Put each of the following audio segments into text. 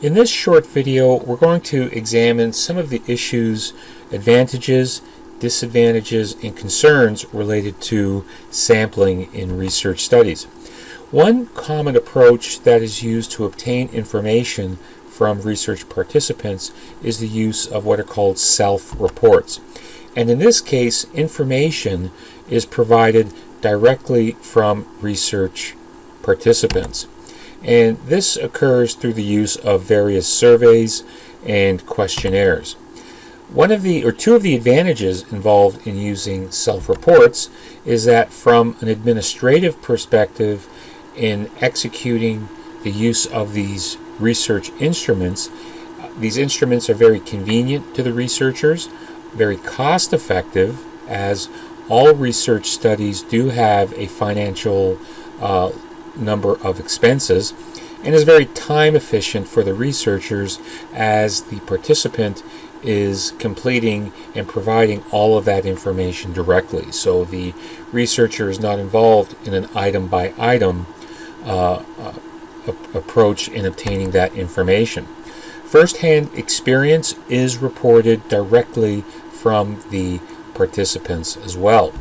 In this short video, we're going to examine some of the issues, advantages, disadvantages, and concerns related to sampling in research studies. One common approach that is used to obtain information from research participants is the use of what are called self-reports. And in this case, information is provided directly from research participants. And this occurs through the use of various surveys and questionnaires. Two of the advantages involved in using self-reports is that from an administrative perspective, in executing the use of these research instruments, these instruments are very convenient to the researchers, very cost-effective, as all research studies do have a financial number of expenses, and is very time efficient for the researchers as the participant is completing and providing all of that information directly. So the researcher is not involved in an item by item approach in obtaining that information. First-hand experience is reported directly from the participants as well.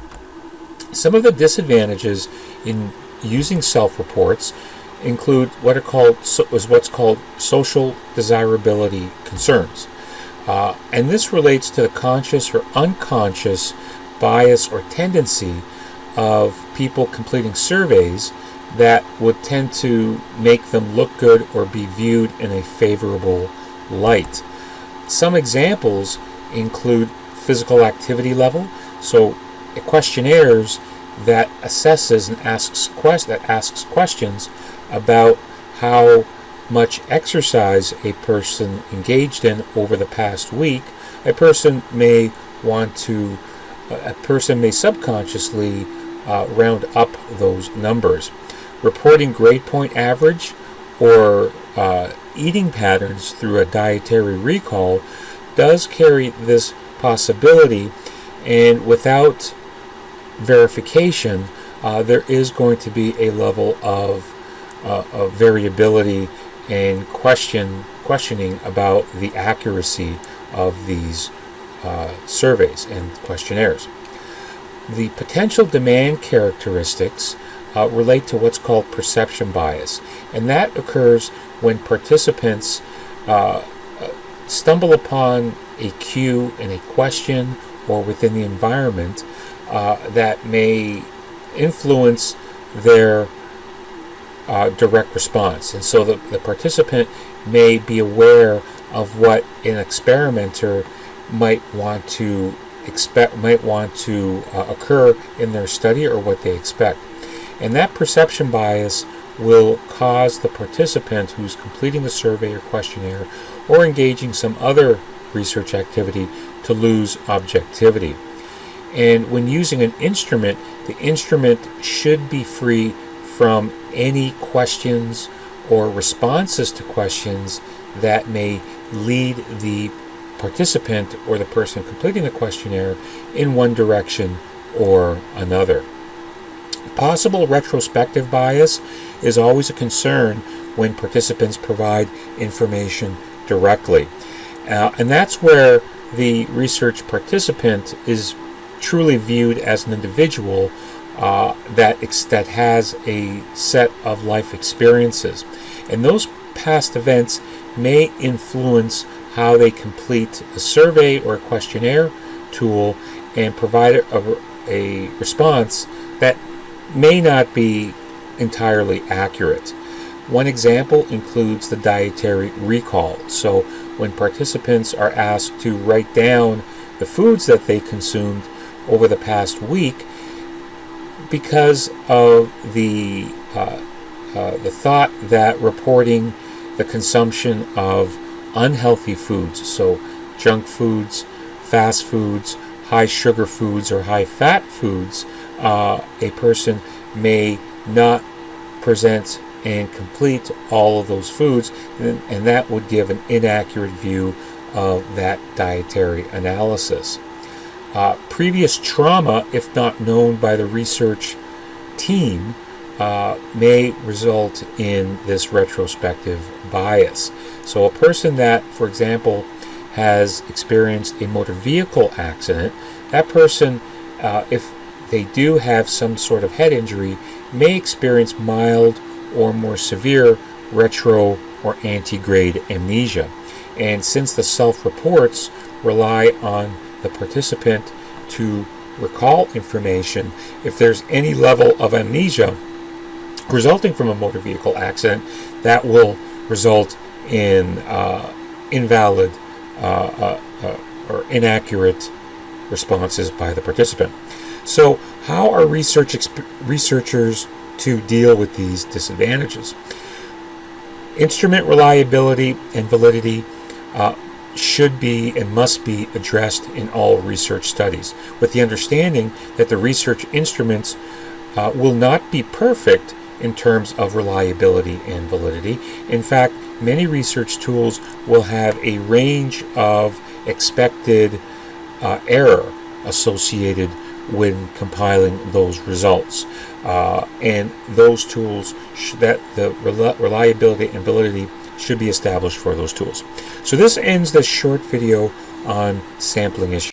Some of the disadvantages in using self-reports include what's called social desirability concerns. And this relates to the conscious or unconscious bias or tendency of people completing surveys that would tend to make them look good or be viewed in a favorable light. Some examples include physical activity level, so questionnaires that assesses and asks questions about how much exercise a person engaged in over the past week. A person may subconsciously round up those numbers. Reporting grade point average or eating patterns through a dietary recall does carry this possibility, and without verification, there is going to be a level of variability and questioning about the accuracy of these surveys and questionnaires. The potential demand characteristics relate to what's called perception bias, and that occurs when participants stumble upon a cue in a question or within the environment that may influence their direct response. And so the participant may be aware of what an experimenter might want to occur in their study or what they expect. And that perception bias will cause the participant who's completing the survey or questionnaire or engaging some other research activity to lose objectivity. And when using an instrument, the instrument should be free from any questions or responses to questions that may lead the participant or the person completing the questionnaire in one direction or another. Possible retrospective bias is always a concern when participants provide information directly. And that's where the research participant is truly viewed as an individual that has a set of life experiences. And those past events may influence how they complete a survey or a questionnaire tool and provide a response that may not be entirely accurate. One example includes the dietary recall. So when participants are asked to write down the foods that they consumed over the past week, because of the thought that reporting the consumption of unhealthy foods, so junk foods, fast foods, high sugar foods, or high fat foods, a person may not present and complete all of those foods, and that would give an inaccurate view of that dietary analysis. Previous trauma, if not known by the research team, may result in this retrospective bias. So a person that, for example, has experienced a motor vehicle accident, that person, if they do have some sort of head injury, may experience mild or more severe retro or antegrade amnesia. And since the self-reports rely on the participant to recall information, if there's any level of amnesia resulting from a motor vehicle accident, that will result in invalid or inaccurate responses by the participant. So how are researchers to deal with these disadvantages? Instrument reliability and validity should be and must be addressed in all research studies, with the understanding that the research instruments will not be perfect in terms of reliability and validity. In fact, many research tools will have a range of expected error associated when compiling those results. And those tools, that the reliability and validity should be established for those tools. So this ends this short video on sampling issues.